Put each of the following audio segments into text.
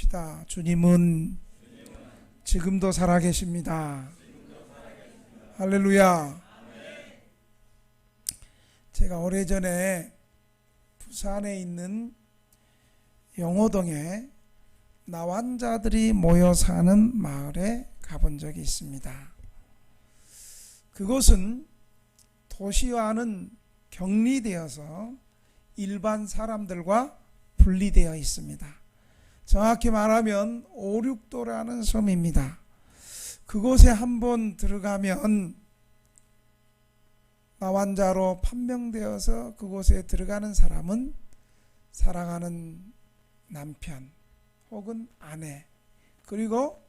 고백합시다. 주님은 지금도 살아계십니다. 할렐루야. 제가 오래전에 부산에 있는 영호동에 나환자들이 모여 사는 마을에 가본 적이 있습니다. 그곳은 도시와는 격리되어서 일반 사람들과 분리되어 있습니다. 정확히 말하면 오륙도라는 섬입니다. 그곳에 한번 들어가면 나환자로 판명되어서 그곳에 들어가는 사람은 사랑하는 남편 혹은 아내 그리고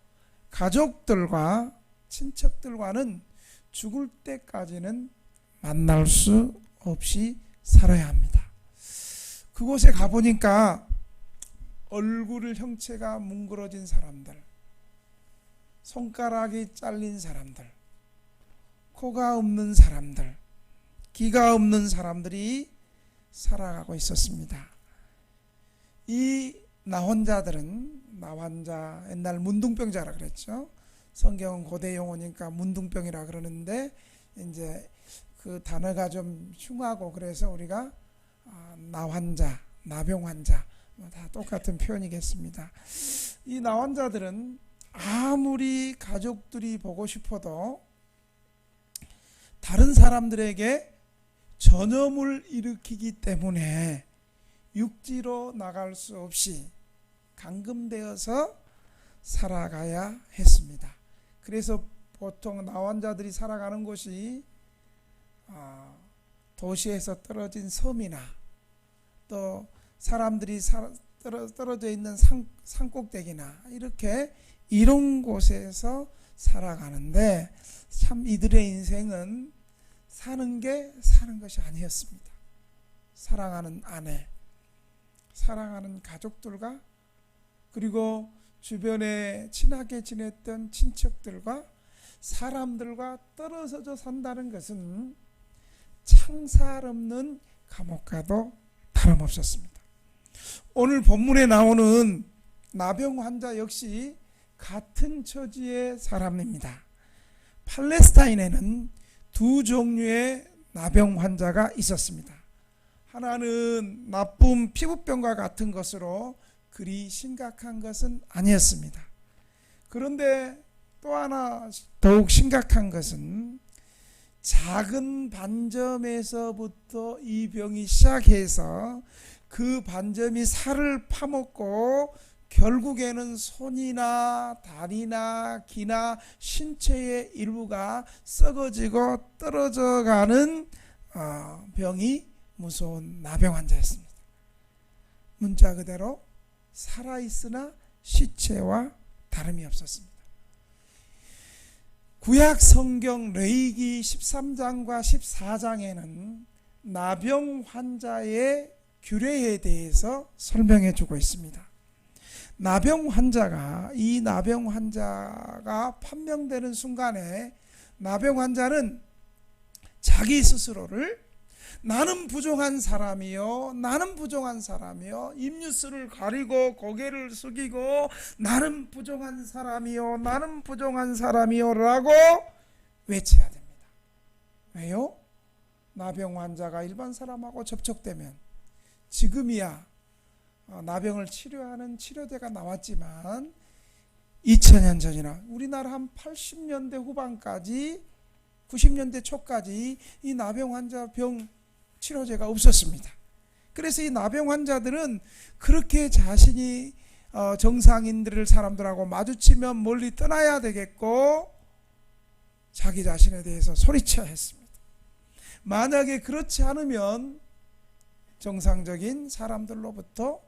가족들과 친척들과는 죽을 때까지는 만날 수 없이 살아야 합니다. 그곳에 가보니까 얼굴 형체가 뭉그러진 사람들, 손가락이 잘린 사람들, 코가 없는 사람들, 귀가 없는 사람들이 살아가고 있었습니다. 이 나환자, 옛날 문둥병자라 그랬죠. 성경은 고대 용어니까 문둥병이라 그러는데 이제 그 단어가 좀 흉하고 그래서 우리가 나환자, 나병환자 다 똑같은 표현이겠습니다. 이 나환자들은 아무리 가족들이 보고 싶어도 다른 사람들에게 전염을 일으키기 때문에 육지로 나갈 수 없이 감금되어서 살아가야 했습니다. 그래서 보통 나환자들이 살아가는 곳이 도시에서 떨어진 섬이나 또 사람들이 떨어져 있는 산꼭대기나 이런 곳에서 살아가는데 참 이들의 인생은 사는 것이 아니었습니다. 사랑하는 아내, 사랑하는 가족들과 그리고 주변에 친하게 지냈던 친척들과 사람들과 떨어져 산다는 것은 창살 없는 감옥과도 다름없었습니다. 오늘 본문에 나오는 나병 환자 역시 같은 처지의 사람입니다. 팔레스타인에는 두 종류의 나병 환자가 있었습니다. 하나는 나쁜 피부병과 같은 것으로 그리 심각한 것은 아니었습니다. 그런데 또 하나 더욱 심각한 것은 작은 반점에서부터 이 병이 시작해서 그 반점이 살을 파먹고 결국에는 손이나 다리나 귀나 신체의 일부가 썩어지고 떨어져가는 병이 무서운 나병 환자였습니다. 문자 그대로 살아있으나 시체와 다름이 없었습니다. 구약 성경 레위기 13장과 14장에는 나병 환자의 규례에 대해서 설명해 주고 있습니다. 나병 환자가 판명되는 순간에 나병 환자는 자기 스스로를 나는 부정한 사람이요 입뉴스를 가리고 고개를 숙이고 나는 부정한 사람이요 라고 외쳐야 됩니다. 왜요? 나병 환자가 일반 사람하고 접촉되면 지금이야 나병을 치료하는 치료제가 나왔지만 2000년 전이나 우리나라 한 80년대 후반까지 90년대 초까지 이 나병 환자 병 치료제가 없었습니다. 그래서 이 나병 환자들은 그렇게 자신이 정상인들을 사람들하고 마주치면 멀리 떠나야 되겠고 자기 자신에 대해서 소리쳐야 했습니다. 만약에 그렇지 않으면 정상적인 사람들로부터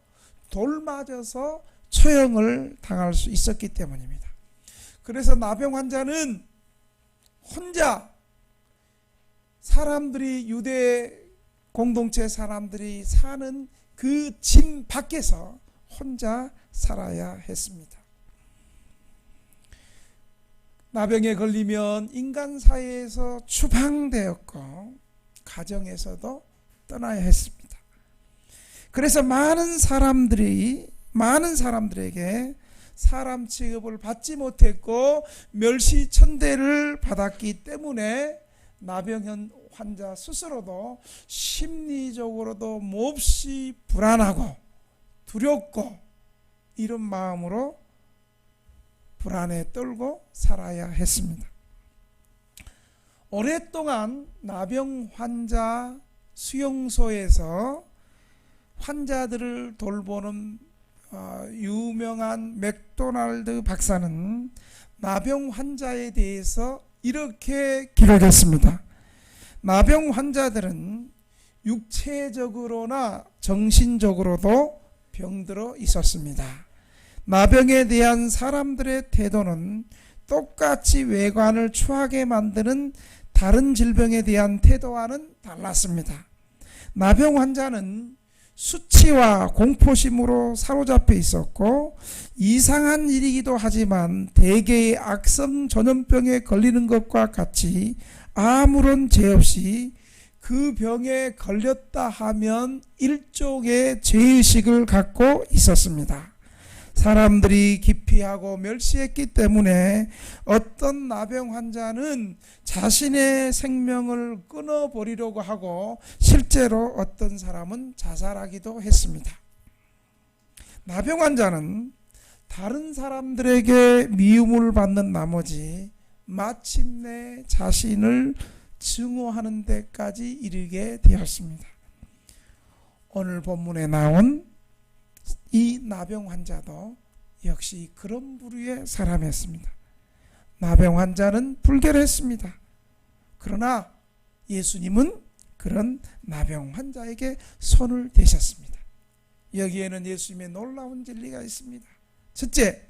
돌 맞아서 처형을 당할 수 있었기 때문입니다. 그래서 나병 환자는 혼자 사람들이 유대 공동체 사람들이 사는 그 집 밖에서 혼자 살아야 했습니다. 나병에 걸리면 인간 사회에서 추방되었고 가정에서도 떠나야 했습니다. 그래서 많은 사람들에게 사람 취급을 받지 못했고 멸시천대를 받았기 때문에 나병 환자 스스로도 심리적으로도 몹시 불안하고 두렵고 이런 마음으로 불안에 떨고 살아야 했습니다. 오랫동안 나병 환자 수용소에서 환자들을 돌보는 유명한 맥도날드 박사는 나병 환자에 대해서 이렇게 기록했습니다. 나병 환자들은 육체적으로나 정신적으로도 병들어 있었습니다. 나병에 대한 사람들의 태도는 똑같이 외관을 추하게 만드는 다른 질병에 대한 태도와는 달랐습니다. 나병 환자는 수치와 공포심으로 사로잡혀 있었고 이상한 일이기도 하지만 대개의 악성 전염병에 걸리는 것과 같이 아무런 죄 없이 그 병에 걸렸다 하면 일종의 죄의식을 갖고 있었습니다. 사람들이 기피하고 멸시했기 때문에 어떤 나병 환자는 자신의 생명을 끊어버리려고 하고 실제로 어떤 사람은 자살하기도 했습니다. 나병 환자는 다른 사람들에게 미움을 받는 나머지 마침내 자신을 증오하는 데까지 이르게 되었습니다. 오늘 본문에 나온 이 나병 환자도 역시 그런 부류의 사람이었습니다. 나병 환자는 불결했습니다. 그러나 예수님은 그런 나병 환자에게 손을 대셨습니다. 여기에는 예수님의 놀라운 진리가 있습니다. 첫째,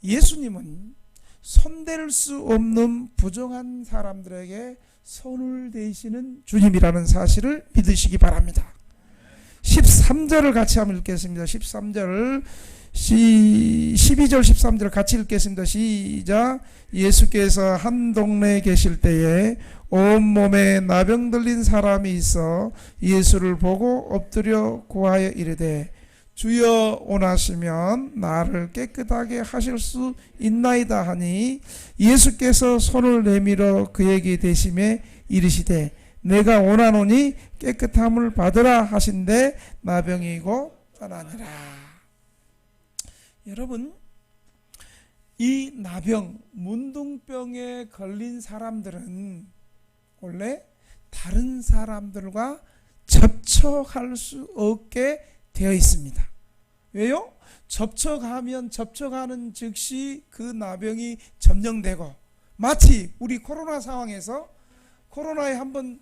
예수님은 손댈 수 없는 부정한 사람들에게 손을 대시는 주님이라는 사실을 믿으시기 바랍니다. 13절을 같이 한번 읽겠습니다. 13절 12절 13절 같이 읽겠습니다. 시작. 예수께서 한 동네에 계실 때에 온몸에 나병 들린 사람이 있어 예수를 보고 엎드려 구하여 이르되 주여 원하시면 나를 깨끗하게 하실 수 있나이다 하니 예수께서 손을 내밀어 그에게 대심에 이르시되 내가 원하노니 깨끗함을 받으라 하신데 나병이 곧 떠나니라. 여러분, 이 나병, 문둥병에 걸린 사람들은 원래 다른 사람들과 접촉할 수 없게 되어 있습니다. 왜요? 접촉하는 즉시 그 나병이 점령되고, 마치 우리 코로나 상황에서 코로나에 한번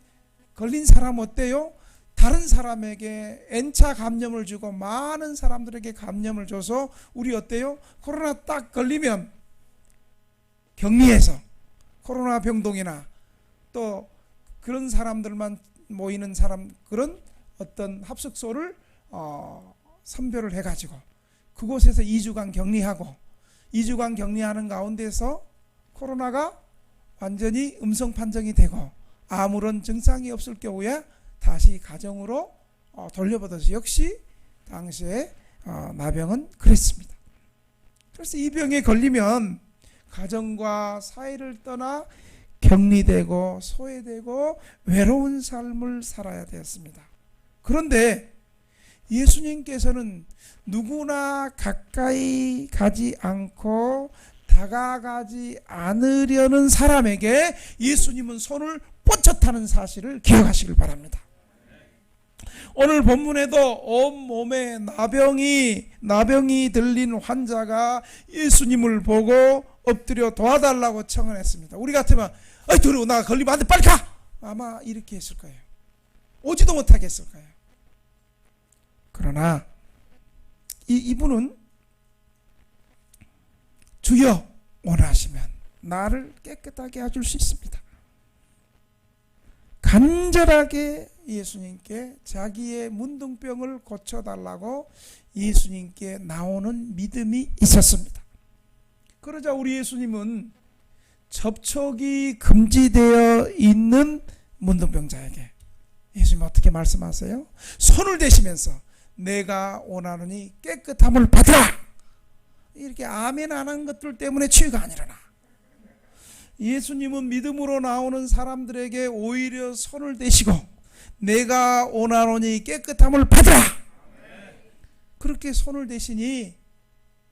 걸린 사람 어때요? 다른 사람에게 N차 감염을 주고 많은 사람들에게 감염을 줘서 우리 어때요? 코로나 딱 걸리면 격리해서 코로나 병동이나 또 그런 사람들만 모이는 사람 그런 어떤 합숙소를 선별을 해가지고 그곳에서 2주간 격리하고 2주간 격리하는 가운데서 코로나가 완전히 음성 판정이 되고 아무런 증상이 없을 경우에 다시 가정으로 돌려받아서 역시 당시에 나병은 그랬습니다. 그래서 이 병에 걸리면 가정과 사회를 떠나 격리되고 소외되고 외로운 삶을 살아야 되었습니다. 그런데 예수님께서는 누구나 가까이 가지 않고 다가가지 않으려는 사람에게 예수님은 손을 뻗쳤다는 사실을 기억하시길 바랍니다. 오늘 본문에도 온몸에 나병이 들린 환자가 예수님을 보고 엎드려 도와달라고 청원했습니다. 우리 같으면 두려워, 나 걸리면 안 돼, 빨리 가! 아마 이렇게 했을 거예요. 오지도 못하게 했을 거예요. 그러나 이분은 주여 원하시면 나를 깨끗하게 해줄 수 있습니다. 간절하게 예수님께 자기의 문둥병을 고쳐달라고 예수님께 나오는 믿음이 있었습니다. 그러자 우리 예수님은 접촉이 금지되어 있는 문둥병자에게 예수님 어떻게 말씀하세요? 손을 대시면서 내가 원하노니 깨끗함을 받으라! 이렇게 아멘 안 하는 것들 때문에 치유가 안 일어나. 예수님은 믿음으로 나오는 사람들에게 오히려 손을 대시고 내가 원하노니 깨끗함을 받으라. 그렇게 손을 대시니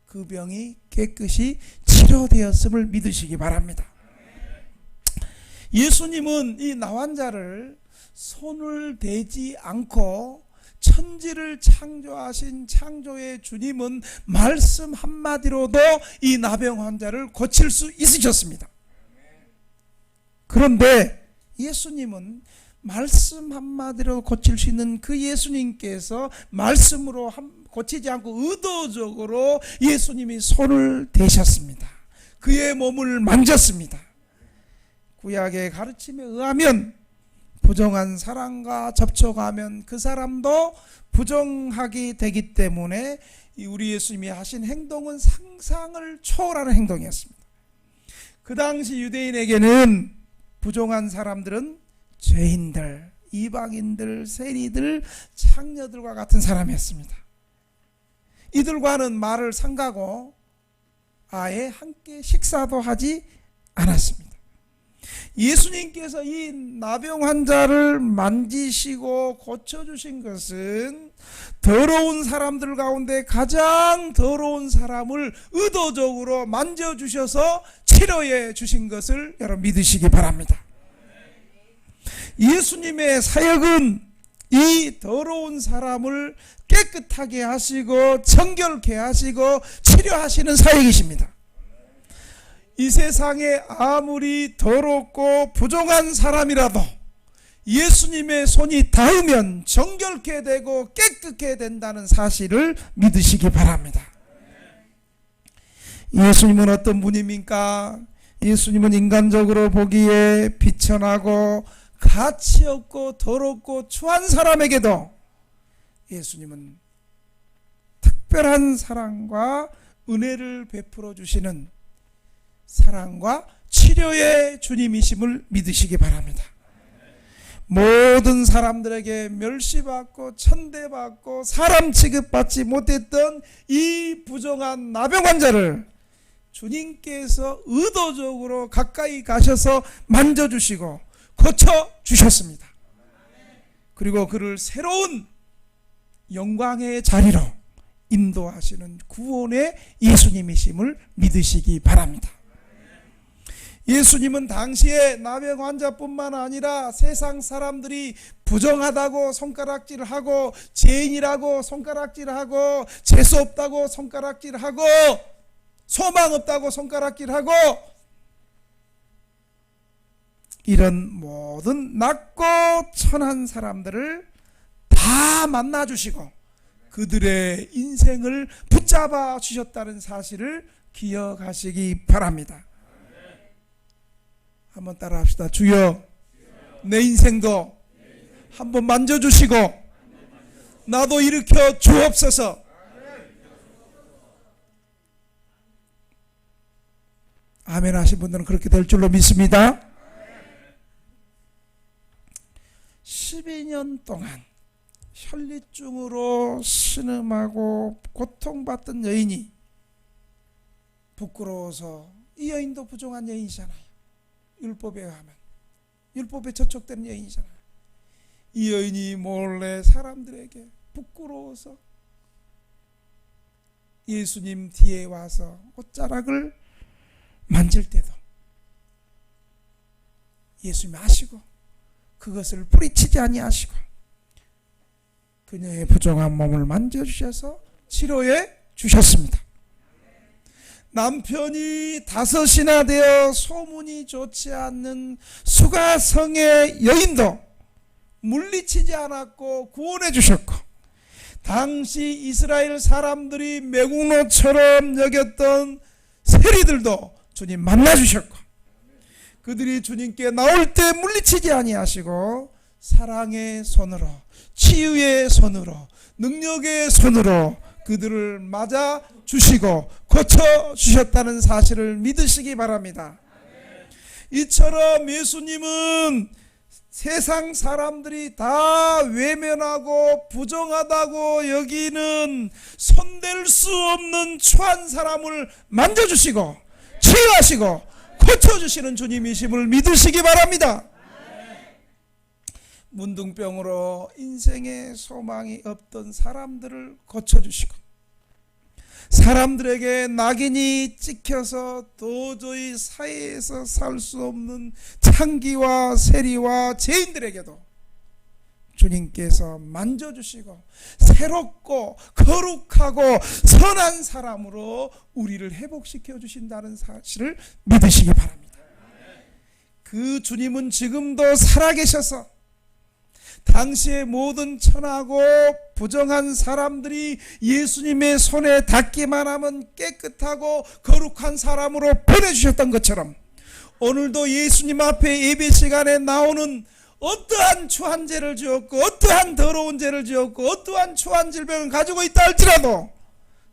그 병이 깨끗이 치료되었음을 믿으시기 바랍니다. 예수님은 이 나환자를 손을 대지 않고 천지를 창조하신 창조의 주님은 말씀 한마디로도 이 나병 환자를 고칠 수 있으셨습니다. 그런데 예수님은 말씀 한마디로 고칠 수 있는 그 예수님께서 말씀으로 고치지 않고 의도적으로 예수님이 손을 대셨습니다. 그의 몸을 만졌습니다. 구약의 가르침에 의하면 부정한 사람과 접촉하면 그 사람도 부정하게 되기 때문에 우리 예수님이 하신 행동은 상상을 초월하는 행동이었습니다. 그 당시 유대인에게는 부정한 사람들은 죄인들, 이방인들, 세리들, 창녀들과 같은 사람이었습니다. 이들과는 말을 삼가고 아예 함께 식사도 하지 않았습니다. 예수님께서 이 나병 환자를 만지시고 고쳐주신 것은 더러운 사람들 가운데 가장 더러운 사람을 의도적으로 만져주셔서 치료해 주신 것을 여러분 믿으시기 바랍니다. 예수님의 사역은 이 더러운 사람을 깨끗하게 하시고 정결케 하시고 치료하시는 사역이십니다. 이 세상에 아무리 더럽고 부정한 사람이라도 예수님의 손이 닿으면 정결케 되고 깨끗게 된다는 사실을 믿으시기 바랍니다. 예수님은 어떤 분입니까? 예수님은 인간적으로 보기에 비천하고 가치 없고 더럽고 추한 사람에게도 예수님은 특별한 사랑과 은혜를 베풀어 주시는 사랑과 치료의 주님이심을 믿으시기 바랍니다. 모든 사람들에게 멸시받고 천대받고 사람 취급받지 못했던 이 부정한 나병 환자를 주님께서 의도적으로 가까이 가셔서 만져주시고 고쳐주셨습니다. 그리고 그를 새로운 영광의 자리로 인도하시는 구원의 예수님이심을 믿으시기 바랍니다. 예수님은 당시에 나병 환자뿐만 아니라 세상 사람들이 부정하다고 손가락질하고 죄인이라고 손가락질하고 재수 없다고 손가락질하고 소망 없다고 손가락질하고 이런 모든 낮고 천한 사람들을 다 만나주시고 그들의 인생을 붙잡아 주셨다는 사실을 기억하시기 바랍니다. 한번 따라 합시다. 주여, 내 인생도 한번 만져주시고 나도 일으켜 주옵소서. 아멘 하신 분들은 그렇게 될 줄로 믿습니다. 12년 동안 혈리증으로 신음하고 고통받던 여인이 부끄러워서, 이 여인도 부정한 여인이잖아요. 율법에 의하면 율법에 저촉되는 여인이잖아요. 이 여인이 몰래 사람들에게 부끄러워서 예수님 뒤에 와서 옷자락을 만질 때도 예수님이 아시고 그것을 뿌리치지 아니하시고 그녀의 부정한 몸을 만져주셔서 치료해 주셨습니다. 남편이 5이나 되어 소문이 좋지 않는 수가성의 여인도 물리치지 않았고 구원해 주셨고, 당시 이스라엘 사람들이 매국노처럼 여겼던 세리들도 주님 만나주셨고, 그들이 주님께 나올 때 물리치지 아니하시고 사랑의 손으로, 치유의 손으로, 능력의 손으로 그들을 맞아 주시고 고쳐 주셨다는 사실을 믿으시기 바랍니다. 이처럼 예수님은 세상 사람들이 다 외면하고 부정하다고 여기는 손댈 수 없는 추한 사람을 만져주시고 치유하시고 고쳐주시는 주님이심을 믿으시기 바랍니다. 문둥병으로 인생의 소망이 없던 사람들을 고쳐주시고, 사람들에게 낙인이 찍혀서 도저히 사회에서 살 수 없는 창기와 세리와 죄인들에게도 주님께서 만져주시고 새롭고 거룩하고 선한 사람으로 우리를 회복시켜 주신다는 사실을 믿으시기 바랍니다. 그 주님은 지금도 살아계셔서 당시의 모든 천하고 부정한 사람들이 예수님의 손에 닿기만 하면 깨끗하고 거룩한 사람으로 보내주셨던 것처럼, 오늘도 예수님 앞에 예배 시간에 나오는 어떠한 추한 죄를 지었고 어떠한 더러운 죄를 지었고 어떠한 추한 질병을 가지고 있다 할지라도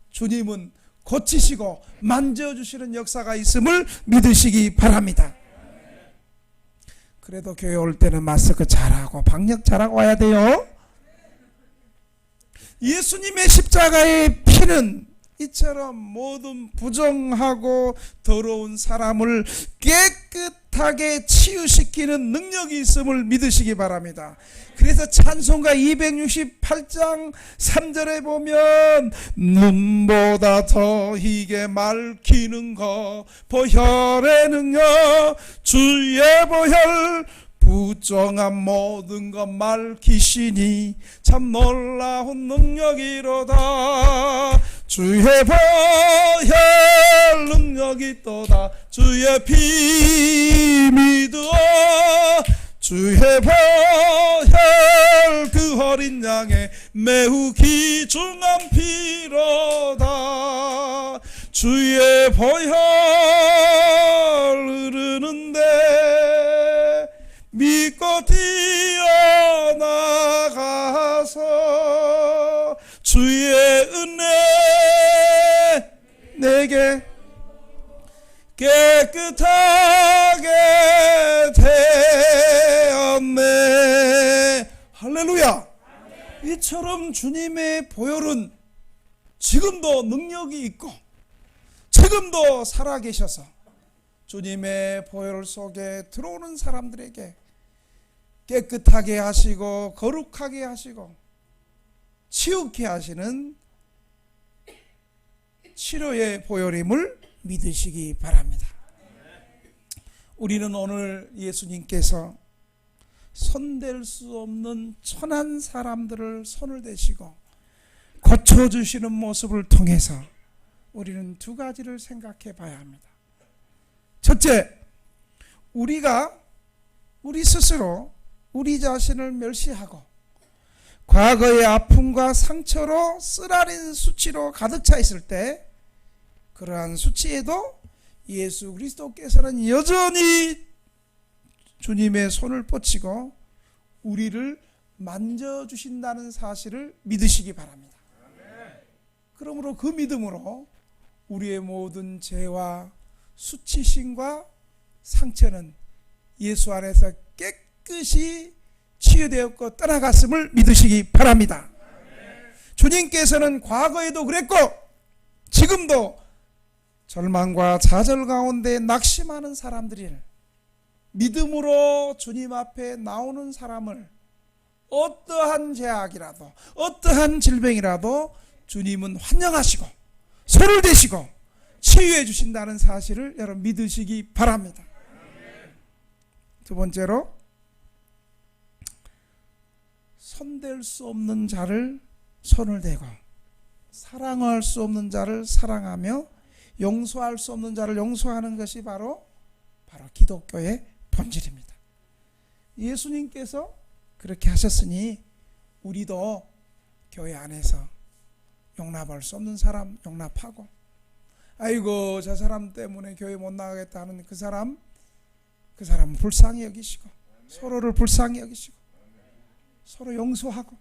주님은 고치시고 만져주시는 역사가 있음을 믿으시기 바랍니다. 그래도 교회 올 때는 마스크 잘하고 방역 잘하고 와야 돼요. 예수님의 십자가의 피는 이처럼 모든 부정하고 더러운 사람을 깨끗하게 치유시키는 능력이 있음을 믿으시기 바랍니다. 그래서 찬송가 268장 3절에 보면 눈보다 더 희게 맑히는 거 보혈의 능력 주의 보혈 부정한 모든 것 밝히시니 참 놀라운 능력이로다. 주의 보혈 능력이 또다. 주의 피 믿어 주의 보혈 그 어린 양의 매우 귀중한 피로다. 주의 보혈 흐르는데 믿고 뛰어나가서 주의 은혜 내게 깨끗하게 되었네. 할렐루야. 이처럼 주님의 보혈은 지금도 능력이 있고 지금도 살아계셔서 주님의 보혈 속에 들어오는 사람들에게 깨끗하게 하시고 거룩하게 하시고 치유케 하시는 치료의 보혈임을 믿으시기 바랍니다. 우리는 오늘 예수님께서 손댈 수 없는 천한 사람들을 손을 대시고 고쳐주시는 모습을 통해서 우리는 두 가지를 생각해 봐야 합니다. 첫째, 우리가 우리 스스로 우리 자신을 멸시하고 과거의 아픔과 상처로 쓰라린 수치로 가득 차 있을 때, 그러한 수치에도 예수 그리스도께서는 여전히 주님의 손을 뻗치고 우리를 만져주신다는 사실을 믿으시기 바랍니다. 그러므로 그 믿음으로 우리의 모든 죄와 수치심과 상처는 예수 안에서 깨끗이 치유되었고 떠나갔음을 믿으시기 바랍니다. 주님께서는 과거에도 그랬고 지금도 절망과 좌절 가운데 낙심하는 사람들을 믿음으로 주님 앞에 나오는 사람을 어떠한 제약이라도 어떠한 질병이라도 주님은 환영하시고 손을 대시고 치유해 주신다는 사실을 여러분 믿으시기 바랍니다. 두 번째로, 손댈 수 없는 자를 손을 대고 사랑할 수 없는 자를 사랑하며 용서할 수 없는 자를 용서하는 것이 바로 기독교의 본질입니다. 예수님께서 그렇게 하셨으니 우리도 교회 안에서 용납할 수 없는 사람 용납하고, 아이고 저 사람 때문에 교회 못 나가겠다 하는 그 사람은 불쌍히 여기시고 서로를 불쌍히 여기시고 서로 용서하고,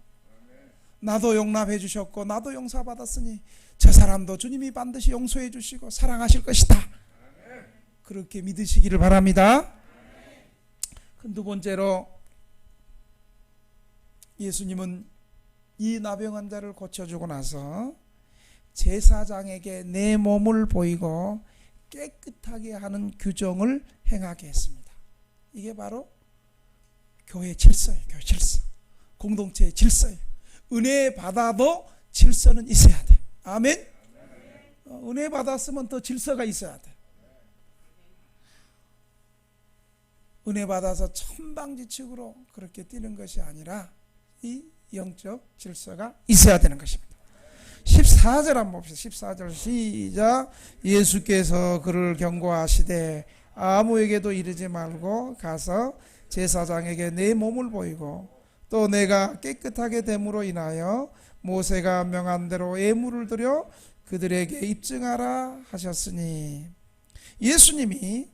나도 용납해 주셨고 나도 용서받았으니 저 사람도 주님이 반드시 용서해 주시고 사랑하실 것이다. 그렇게 믿으시기를 바랍니다. 두 번째로, 예수님은 이 나병 환자를 고쳐주고 나서 제사장에게 내 몸을 보이고 깨끗하게 하는 규정을 행하게 했습니다. 이게 바로 교회 질서예요. 교회 질서. 공동체의 질서예요. 은혜 받아도 질서는 있어야 돼. 아멘. 은혜 받았으면 더 질서가 있어야 돼. 은혜 받아서 천방지축으로 그렇게 뛰는 것이 아니라 이 영적 질서가 있어야 되는 것입니다. 14절 한번 봅시다. 14절 시작. 예수께서 그를 경고하시되 아무에게도 이르지 말고 가서 제사장에게 내 몸을 보이고 또 내가 깨끗하게 됨으로 인하여 모세가 명한 대로 예물을 드려 그들에게 입증하라 하셨으니, 예수님이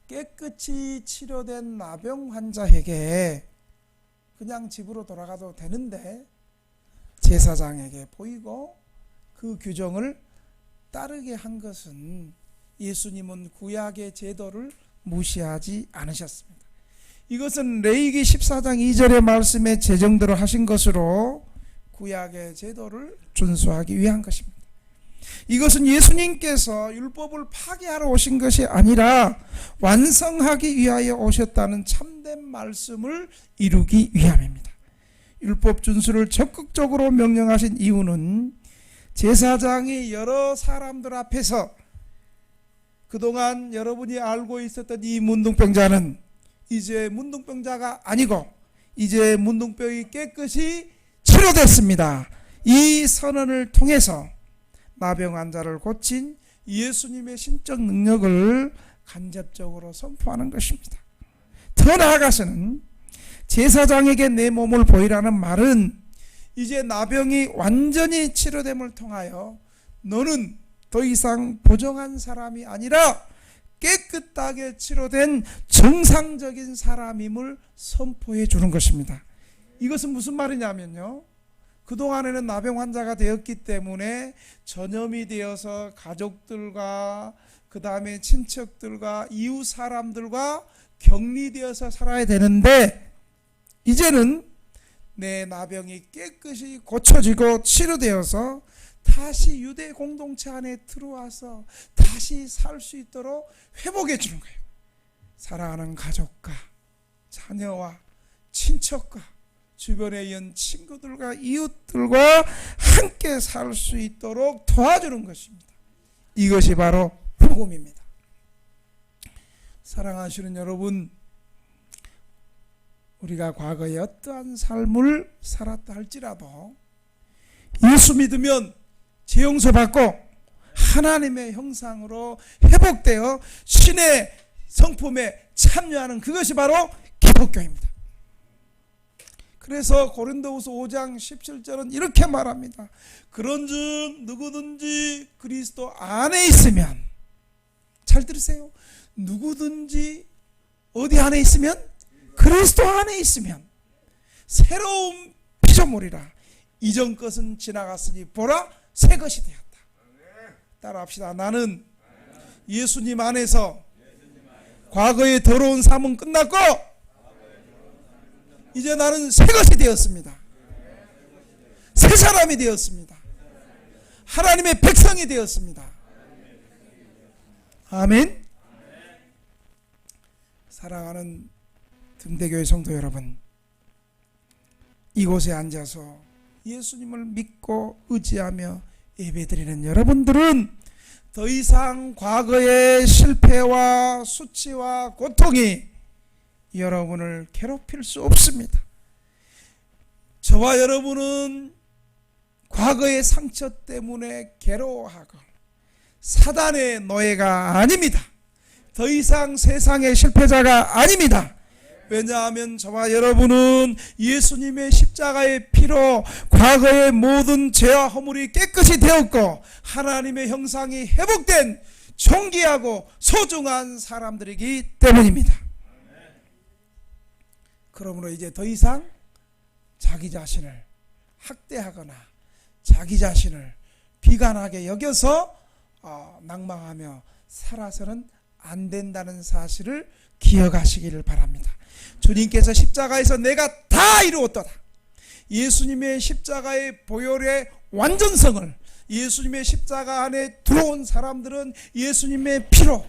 깨끗이 치료된 나병 환자에게 그냥 집으로 돌아가도 되는데 제사장에게 보이고 그 규정을 따르게 한 것은 예수님은 구약의 제도를 무시하지 않으셨습니다. 이것은 레위기 14장 2절의 말씀에 제정대로 하신 것으로 구약의 제도를 준수하기 위한 것입니다. 이것은 예수님께서 율법을 파괴하러 오신 것이 아니라 완성하기 위하여 오셨다는 참된 말씀을 이루기 위함입니다. 율법 준수를 적극적으로 명령하신 이유는 제사장이 여러 사람들 앞에서 그동안 여러분이 알고 있었던 이 문둥병자는 이제 문둥병자가 아니고 이제 문둥병이 깨끗이 치료됐습니다. 이 선언을 통해서 나병 환자를 고친 예수님의 신적 능력을 간접적으로 선포하는 것입니다. 더 나아가서는 제사장에게 내 몸을 보이라는 말은 이제 나병이 완전히 치료됨을 통하여 너는 더 이상 부정한 사람이 아니라 깨끗하게 치료된 정상적인 사람임을 선포해 주는 것입니다. 이것은 무슨 말이냐면요, 그동안에는 나병 환자가 되었기 때문에 전염이 되어서 가족들과 그 다음에 친척들과 이웃 사람들과 격리되어서 살아야 되는데 이제는 내 나병이 깨끗이 고쳐지고 치료되어서 다시 유대 공동체 안에 들어와서 다시 살 수 있도록 회복해 주는 거예요. 사랑하는 가족과 자녀와 친척과 주변에 있는 친구들과 이웃들과 함께 살 수 있도록 도와주는 것입니다. 이것이 바로 복음입니다. 사랑하시는 여러분, 우리가 과거에 어떠한 삶을 살았다 할지라도 예수 믿으면 죄 용서받고 하나님의 형상으로 회복되어 신의 성품에 참여하는 그것이 바로 기독교입니다. 그래서 고린도후서 5장 17절은 이렇게 말합니다. 그런즉 누구든지 그리스도 안에 있으면, 잘 들으세요, 누구든지 어디 안에 있으면? 그리스도 안에 있으면 새로운 피조물이라. 이전 것은 지나갔으니 보라 새 것이 되었다. 따라합시다. 나는 예수님 안에서 과거의 더러운 삶은 끝났고 이제 나는 새 것이 되었습니다. 새 사람이 되었습니다. 하나님의 백성이 되었습니다. 아멘. 사랑하는 등대교회 성도 여러분, 이곳에 앉아서 예수님을 믿고 의지하며 예배드리는 여러분들은 더 이상 과거의 실패와 수치와 고통이 여러분을 괴롭힐 수 없습니다. 저와 여러분은 과거의 상처 때문에 괴로워하고 사단의 노예가 아닙니다. 더 이상 세상의 실패자가 아닙니다. 왜냐하면 저와 여러분은 예수님의 십자가의 피로 과거의 모든 죄와 허물이 깨끗이 되었고 하나님의 형상이 회복된 존귀하고 소중한 사람들이기 때문입니다. 그러므로 이제 더 이상 자기 자신을 학대하거나 자기 자신을 비관하게 여겨서 낭망하며 살아서는 안 된다는 사실을 기억하시기를 바랍니다. 주님께서 십자가에서 내가 다 이루었도다. 예수님의 십자가의 보혈의 완전성을, 예수님의 십자가 안에 들어온 사람들은 예수님의 피로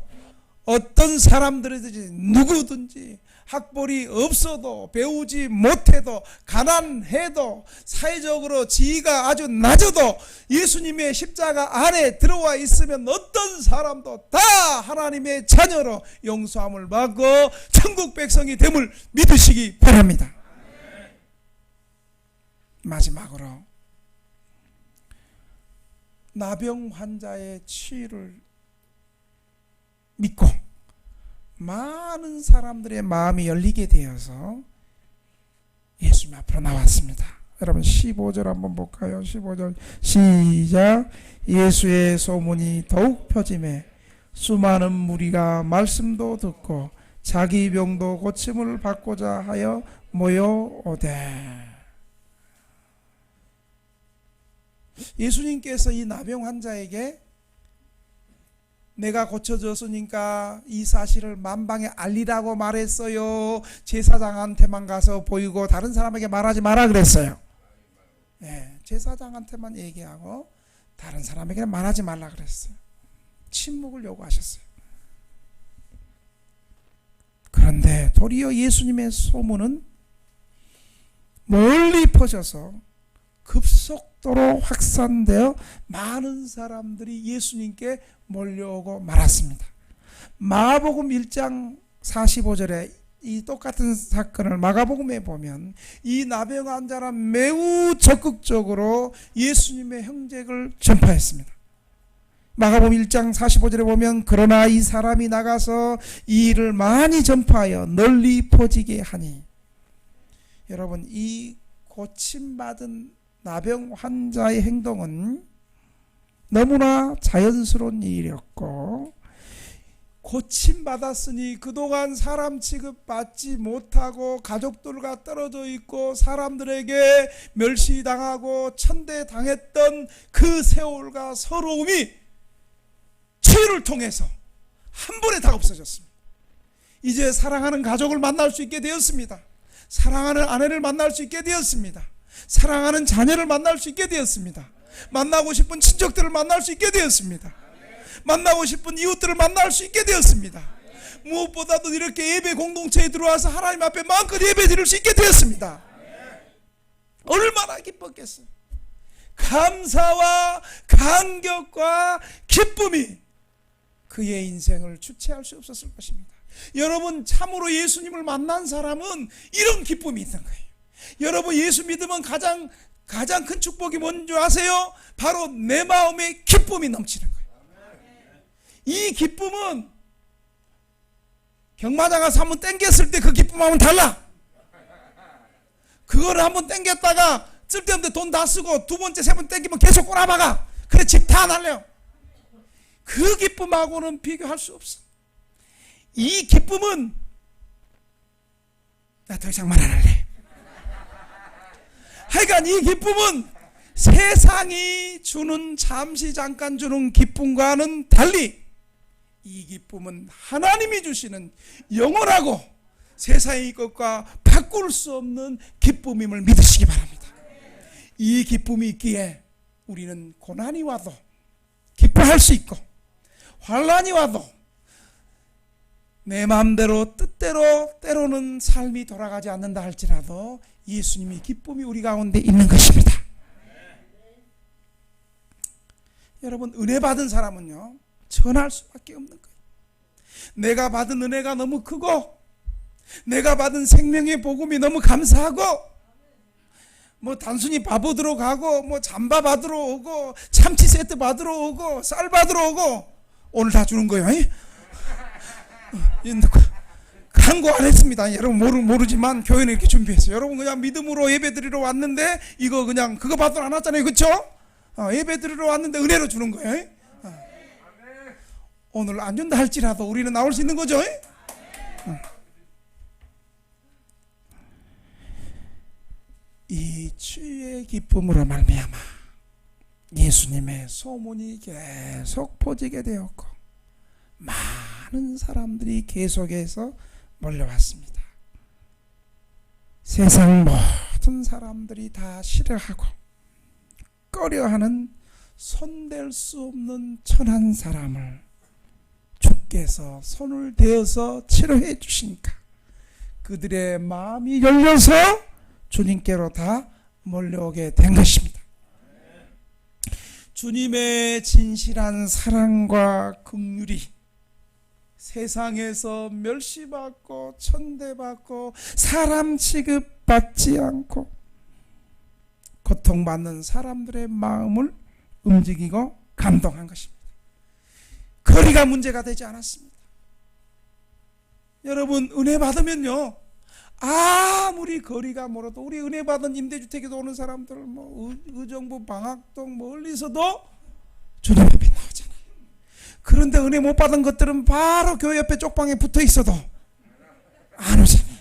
어떤 사람들이든지 누구든지 학벌이 없어도 배우지 못해도 가난해도 사회적으로 지위가 아주 낮아도 예수님의 십자가 안에 들어와 있으면 어떤 사람도 다 하나님의 자녀로 용서함을 받고 천국 백성이 됨을 믿으시기 바랍니다. 마지막으로 나병 환자의 치유를 믿고 많은 사람들의 마음이 열리게 되어서 예수님 앞으로 나왔습니다. 여러분 15절 한번 볼까요? 15절 시작. 예수의 소문이 더욱 퍼지매 수많은 무리가 말씀도 듣고 자기 병도 고침을 받고자 하여 모여오되. 예수님께서 이 나병 환자에게 내가 고쳐졌으니까 이 사실을 만방에 알리라고 말했어요. 제사장한테만 가서 보이고 다른 사람에게 말하지 마라 그랬어요. 네, 제사장한테만 얘기하고 다른 사람에게 말하지 말라 그랬어요. 침묵을 요구하셨어요. 그런데 도리어 예수님의 소문은 멀리 퍼져서 급속도로 확산되어 많은 사람들이 예수님께 몰려오고 말았습니다. 마가복음 1장 45절에 이 똑같은 사건을 마가복음에 보면 이 나병 환자는 매우 적극적으로 예수님의 행적을 전파했습니다. 마가복음 1장 45절에 보면 그러나 이 사람이 나가서 이 일을 많이 전파하여 널리 퍼지게 하니. 여러분, 이 고침받은 나병 환자의 행동은 너무나 자연스러운 일이었고, 고침받았으니 그동안 사람 취급받지 못하고 가족들과 떨어져 있고 사람들에게 멸시당하고 천대당했던 그 세월과 서러움이 치유를 통해서 한 번에 다 없어졌습니다. 이제 사랑하는 가족을 만날 수 있게 되었습니다. 사랑하는 아내를 만날 수 있게 되었습니다. 사랑하는 자녀를 만날 수 있게 되었습니다. 만나고 싶은 친척들을 만날 수 있게 되었습니다. 만나고 싶은 이웃들을 만날 수 있게 되었습니다. 무엇보다도 이렇게 예배 공동체에 들어와서 하나님 앞에 마음껏 예배 드릴 수 있게 되었습니다. 얼마나 기뻤겠어요. 감사와 감격과 기쁨이 그의 인생을 주체할 수 없었을 것입니다. 여러분, 참으로 예수님을 만난 사람은 이런 기쁨이 있는 거예요. 여러분, 예수 믿으면 가장 큰 축복이 뭔지 아세요? 바로 내 마음에 기쁨이 넘치는 거예요. 이 기쁨은 경마장 가서 한번 땡겼을 때 그 기쁨하고는 달라. 그거를 한번 땡겼다가 쓸데없는데 돈 다 쓰고 두 번째, 세 번째 땡기면 계속 꼬라박아. 그래 집 다 날려. 그 기쁨하고는 비교할 수 없어. 이 기쁨은 나 더 이상 말 안 할래. 하여간 이 기쁨은 세상이 주는 잠깐 주는 기쁨과는 달리 이 기쁨은 하나님이 주시는 영원하고 세상의 것과 바꿀 수 없는 기쁨임을 믿으시기 바랍니다. 이 기쁨이 있기에 우리는 고난이 와도 기뻐할 수 있고 환난이 와도 내 마음대로 뜻대로 때로는 삶이 돌아가지 않는다 할지라도 예수님의 기쁨이 우리 가운데 있는 것입니다. 여러분, 은혜 받은 사람은요 전할 수밖에 없는 거예요. 내가 받은 은혜가 너무 크고 내가 받은 생명의 복음이 너무 감사하고 뭐 단순히 밥 얻으러 가고 뭐 잠바 받으러 오고 참치 세트 받으러 오고 쌀 받으러 오고 오늘 다 주는 거예요. 광고 안 했습니다. 여러분 모르지만 교회는 이렇게 준비했어요. 여러분 그냥 믿음으로 예배 드리러 왔는데 이거 그냥 그거 받으러 안 왔잖아요. 그렇죠? 예배 드리러 왔는데 은혜로 주는 거예요. 오늘 안 준다 할지라도 우리는 나올 수 있는 거죠. 이 치유의 기쁨으로 말미암아 예수님의 소문이 계속 퍼지게 되었고 많은 많은 사람들이 계속해서 몰려왔습니다. 세상 모든 사람들이 다 싫어하고 꺼려하는 손댈 수 없는 천한 사람을 주께서 손을 대어서 치료해 주시니까 그들의 마음이 열려서 주님께로 다 몰려오게 된 것입니다. 주님의 진실한 사랑과 긍휼이 세상에서 멸시받고 천대받고 사람 취급받지 않고 고통받는 사람들의 마음을 움직이고 감동한 것입니다. 거리가 문제가 되지 않았습니다. 여러분, 은혜 받으면요, 아무리 거리가 멀어도 우리 은혜 받은 임대주택에서 오는 사람들 의정부 방학동 멀리서도 주님 앞에 나오잖아요. 그런데 은혜 못 받은 것들은 바로 교회 옆에 쪽방에 붙어 있어도 안 오잖아요.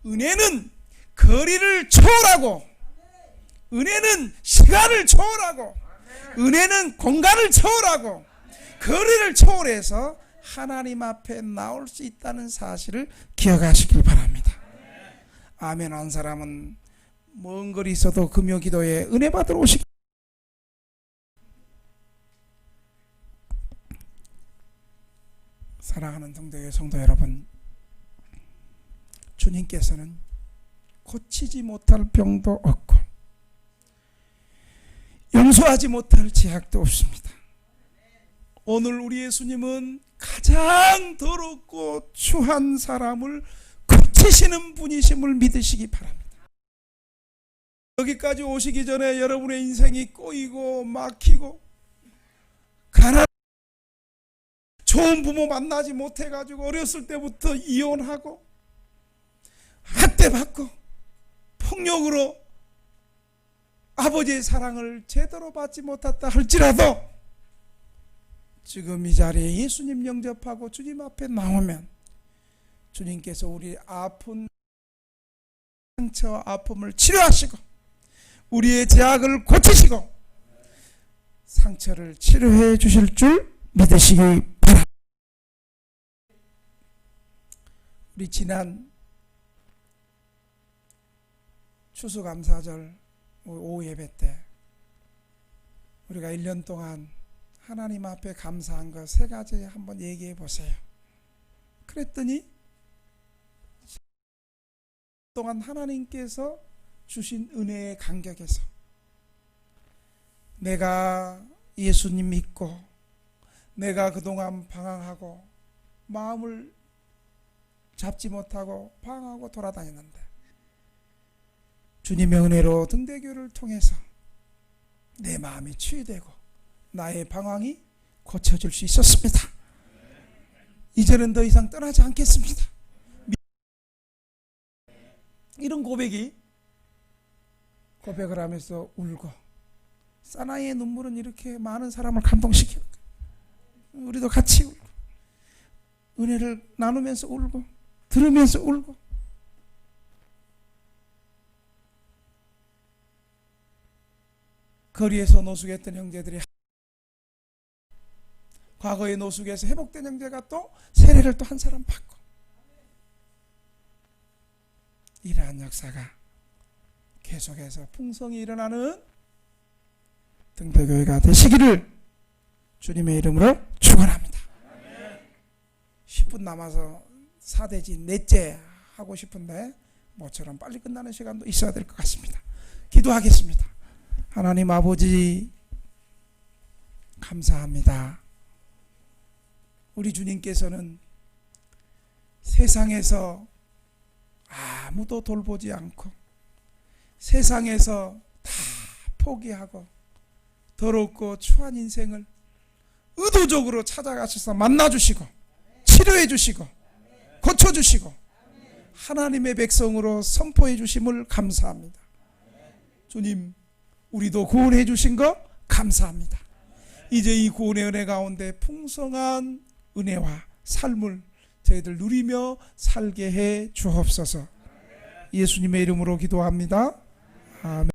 은혜는 거리를 초월하고, 은혜는 시간을 초월하고, 은혜는 공간을 초월하고, 거리를 초월해서 하나님 앞에 나올 수 있다는 사실을 기억하시길 바랍니다. 아멘 한 사람은 먼 거리 있어도 금요 기도에 은혜 받으러 오시기. 사랑하는 성도의 성도 여러분, 주님께서는 고치지 못할 병도 없고 용서하지 못할 죄악도 없습니다. 오늘 우리 예수님은 가장 더럽고 추한 사람을 고치시는 분이심을 믿으시기 바랍니다. 여기까지 오시기 전에 여러분의 인생이 꼬이고 막히고 가난, 좋은 부모 만나지 못해가지고 어렸을 때부터 이혼하고 학대받고 폭력으로 아버지의 사랑을 제대로 받지 못했다 할지라도 지금 이 자리에 예수님 영접하고 주님 앞에 나오면 주님께서 우리 아픈 상처와 아픔을 치료하시고 우리의 죄악을 고치시고 상처를 치료해 주실 줄 믿으시기 바랍니다. 우리 지난 추수감사절 오후 예배 때 우리가 1년 동안 하나님 앞에 감사한 것 3가지 한번 얘기해 보세요. 그랬더니 동안 하나님께서 주신 은혜의 간격에서 내가 예수님 믿고 내가 그동안 방황하고 마음을 잡지 못하고 방황하고 돌아다녔는데 주님의 은혜로 등대교를 통해서 내 마음이 치유되고 나의 방황이 고쳐질 수 있었습니다. 이제는 더 이상 떠나지 않겠습니다. 이런 고백을 하면서 울고 사나이의 눈물은 이렇게 많은 사람을 감동시키는 거예요. 우리도 같이 울고 은혜를 나누면서 울고 들으면서 울고 거리에서 노숙했던 형제들이 과거의 노숙에서 회복된 형제가 또 세례를 또 한 사람 받고 이러한 역사가 계속해서 풍성히 일어나는 등대교회가 되시기를 주님의 이름으로 축원합니다. 10분 남아서 사대지 넷째 하고 싶은데 모처럼 빨리 끝나는 시간도 있어야 될 것 같습니다. 기도하겠습니다. 하나님 아버지 감사합니다. 우리 주님께서는 세상에서 아무도 돌보지 않고 세상에서 다 포기하고 더럽고 추한 인생을 의도적으로 찾아가셔서 만나주시고 치료해 주시고 고쳐주시고 하나님의 백성으로 선포해 주심을 감사합니다. 주님, 우리도 구원해 주신 거 감사합니다. 이제 이 구원의 은혜 가운데 풍성한 은혜와 삶을 저희들 누리며 살게 해 주옵소서. 예수님의 이름으로 기도합니다. 아멘.